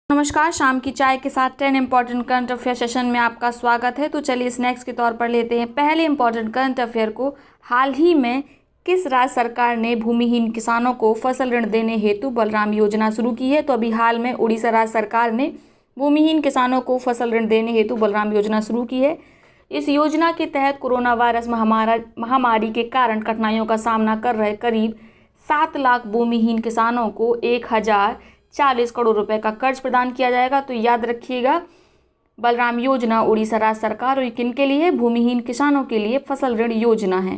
नमस्कार, शाम की चाय के साथ 10 इंपॉर्टेंट करंट अफेयर सेशन में आपका स्वागत है। तो चलिए स्नैक्स के तौर पर लेते हैं पहले इंपॉर्टेंट करंट अफेयर को। हाल ही में किस राज्य सरकार ने भूमिहीन किसानों को फसल ऋण देने हेतु बलराम योजना शुरू की है? तो अभी हाल में उड़ीसा राज्य सरकार ने भूमिहीन किसानों को फसल ऋण देने हेतु बलराम योजना शुरू की है। इस योजना के तहत कोरोना वायरस महामारी के कारण कठिनाइयों का सामना कर रहे करीब 7 लाख भूमिहीन किसानों को 1040 करोड़ रुपए का कर्ज प्रदान किया जाएगा। तो याद रखिएगा, बलराम योजना उड़ीसा राज्य सरकार और किन के लिए? भूमिहीन किसानों के लिए फसल ऋण योजना है।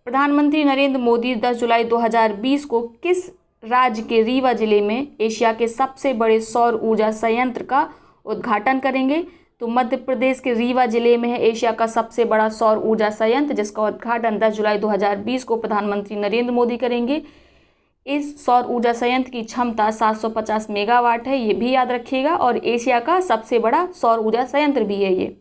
प्रधानमंत्री नरेंद्र मोदी 10 जुलाई 2020 को किस राज्य के रीवा जिले में एशिया के सबसे बड़े सौर ऊर्जा संयंत्र का उद्घाटन करेंगे? तो मध्य प्रदेश के रीवा जिले में है एशिया का सबसे बड़ा सौर ऊर्जा संयंत्र, जिसका उद्घाटन 10 जुलाई 2020 को प्रधानमंत्री नरेंद्र मोदी करेंगे। इस सौर ऊर्जा संयंत्र की क्षमता 750 मेगावाट है, ये भी याद रखिएगा, और एशिया का सबसे बड़ा सौर ऊर्जा संयंत्र भी है ये।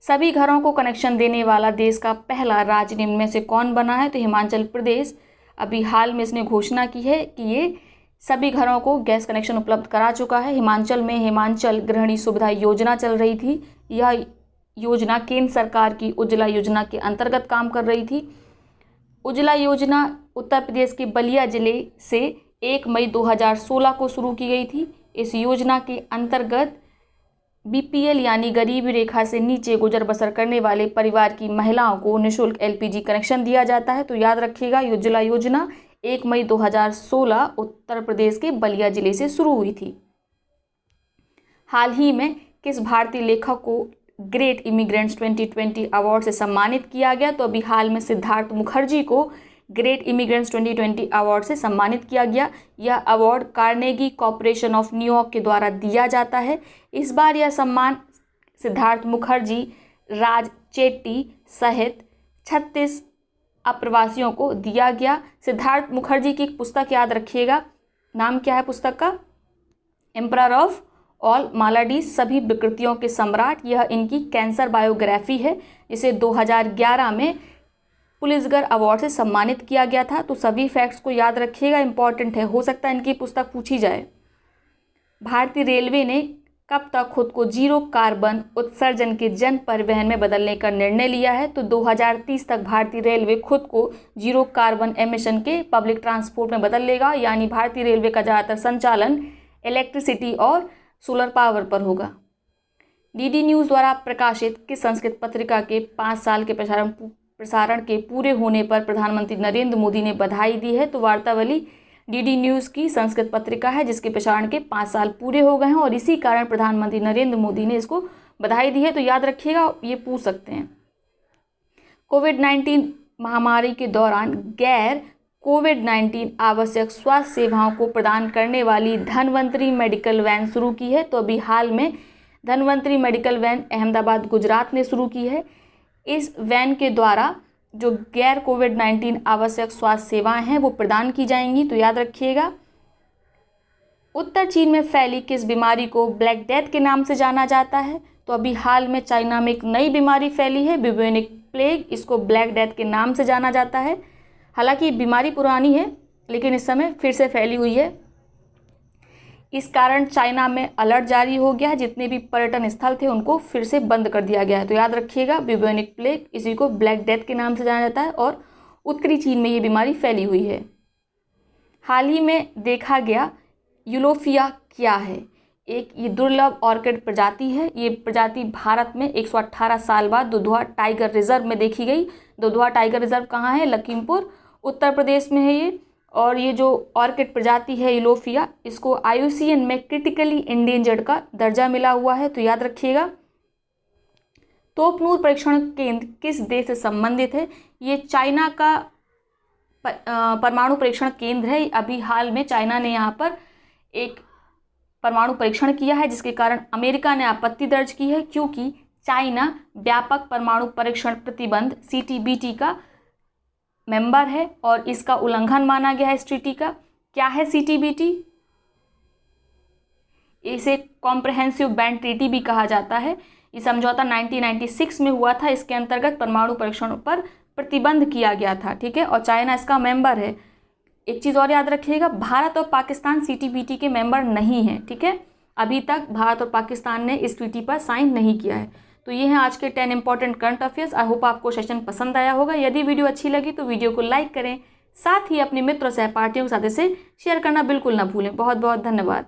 सभी घरों को कनेक्शन देने वाला देश का पहला राज्य निम्न में से कौन बना है? तो हिमाचल प्रदेश अभी हाल में इसने घोषणा की है कि ये सभी घरों को गैस कनेक्शन उपलब्ध करा चुका है। हिमाचल में हिमाचल गृहिणी सुविधा योजना चल रही थी। यह योजना केंद्र सरकार की उज्ज्वला योजना के अंतर्गत काम कर रही थी। उज्ज्वला योजना उत्तर प्रदेश के बलिया जिले से 1 मई 2016 को शुरू की गई थी। इस योजना के अंतर्गत बीपीएल यानी गरीबी रेखा से नीचे गुजर बसर करने वाले परिवार की महिलाओं को निःशुल्क एलपीजी कनेक्शन दिया जाता है। तो याद रखिएगा, उज्ज्वला योजना 1 मई 2016 उत्तर प्रदेश के बलिया जिले से शुरू हुई थी। हाल ही में किस भारतीय लेखक को ग्रेट इमिग्रेंट्स 2020 अवार्ड से सम्मानित किया गया? तो अभी हाल में सिद्धार्थ मुखर्जी को ग्रेट इमिग्रेंट्स 2020 अवार्ड से सम्मानित किया गया। यह award Carnegie corporation of New York के द्वारा दिया जाता है। इस बार यह सम्मान सिद्धार्थ मुखर्जी, राज चेट्टी सहित 36 अप्रवासियों को दिया गया। सिद्धार्थ मुखर्जी की एक पुस्तक याद रखिएगा, नाम क्या है पुस्तक का? एम्परर ऑफ ऑल मालाडीज, सभी विकृतियों के सम्राट। यह इनकी कैंसर बायोग्राफी है, जिसे 2011 में पुलित्जर अवार्ड से सम्मानित किया गया था। तो सभी फैक्ट्स को याद रखिएगा, इंपॉर्टेंट है, हो सकता है इनकी पुस्तक पूछी जाए। भारतीय रेलवे ने कब तक खुद को जीरो कार्बन उत्सर्जन के जन परिवहन में बदलने का निर्णय लिया है? तो 2030 तक भारतीय रेलवे खुद को जीरो कार्बन एमिशन के पब्लिक ट्रांसपोर्ट में बदल लेगा, यानी भारतीय रेलवे का ज़्यादातर संचालन इलेक्ट्रिसिटी और सोलर पावर पर होगा। डीडी न्यूज़ द्वारा प्रकाशित किस संस्कृत पत्रिका के 5 साल के प्रसारण के पूरे होने पर प्रधानमंत्री नरेंद्र मोदी ने बधाई दी है? तो वार्तावली डीडी न्यूज़ की संस्कृत पत्रिका है, जिसके प्रसारण के 5 साल पूरे हो गए हैं और इसी कारण प्रधानमंत्री नरेंद्र मोदी ने इसको बधाई दी है। तो याद रखिएगा, ये पूछ सकते हैं। कोविड-19 महामारी के दौरान गैर कोविड-19 आवश्यक स्वास्थ्य सेवाओं को प्रदान करने वाली धनवंतरी मेडिकल वैन शुरू की है। तो अभी हाल में धनवंतरी मेडिकल वैन अहमदाबाद गुजरात ने शुरू की है। इस वैन के द्वारा जो गैर कोविड-19 आवश्यक स्वास्थ्य सेवाएं हैं वो प्रदान की जाएंगी। तो याद रखिएगा। उत्तर चीन में फैली किस बीमारी को ब्लैक डेथ के नाम से जाना जाता है? तो अभी हाल में चाइना में एक नई बीमारी फैली है, ब्यूबोनिक प्लेग। इसको ब्लैक डेथ के नाम से जाना जाता है। हालांकि बीमारी पुरानी है, लेकिन इस समय फिर से फैली हुई है। इस कारण चाइना में अलर्ट जारी हो गया है, जितने भी पर्यटन स्थल थे उनको फिर से बंद कर दिया गया है। तो याद रखिएगा, ब्यूबोनिक प्लेग, इसी को ब्लैक डेथ के नाम से जाना जाता है और उत्तरी चीन में ये बीमारी फैली हुई है। हाल ही में देखा गया यूलोफिया क्या है? एक ये दुर्लभ ऑर्किड प्रजाति है। ये प्रजाति भारत में 118 साल बाद दुधवा टाइगर रिजर्व में देखी गई। दुधवा टाइगर रिजर्व कहाँ है? लखीमपुर उत्तर प्रदेश में है ये। और ये जो ऑर्किड प्रजाति है यूलोफिया, इसको IUCN में क्रिटिकली इंडेंजर्ड का दर्जा मिला हुआ है। तो याद रखिएगा। तोपनूर परीक्षण केंद्र किस देश से संबंधित है? ये चाइना का परमाणु परीक्षण केंद्र है। अभी हाल में चाइना ने यहाँ पर एक परमाणु परीक्षण किया है, जिसके कारण अमेरिका ने आपत्ति दर्ज की है, क्योंकि चाइना व्यापक परमाणु परीक्षण प्रतिबंध CTBT का मेंबर है और इसका उल्लंघन माना गया है इस ट्रीटी का। क्या है CTBT? इसे कॉम्प्रहेंसिव बैंड ट्रीटी भी कहा जाता है। ये समझौता 1996 में हुआ था। इसके अंतर्गत परमाणु परीक्षण पर प्रतिबंध किया गया था, ठीक है, और चाइना इसका मेंबर है। एक चीज़ और याद रखिएगा, भारत और पाकिस्तान CTBT के मेंबर नहीं हैं, ठीक है। अभी तक भारत और पाकिस्तान ने इस ट्रीटी पर साइन नहीं किया है। तो ये हैं आज के 10 important current affairs. I hope आपको सेशन पसंद आया होगा। यदि वीडियो अच्छी लगी तो वीडियो को लाइक करें, साथ ही अपने मित्रों सहपाठियों के साथ इसे शेयर करना बिल्कुल ना भूलें। बहुत बहुत धन्यवाद।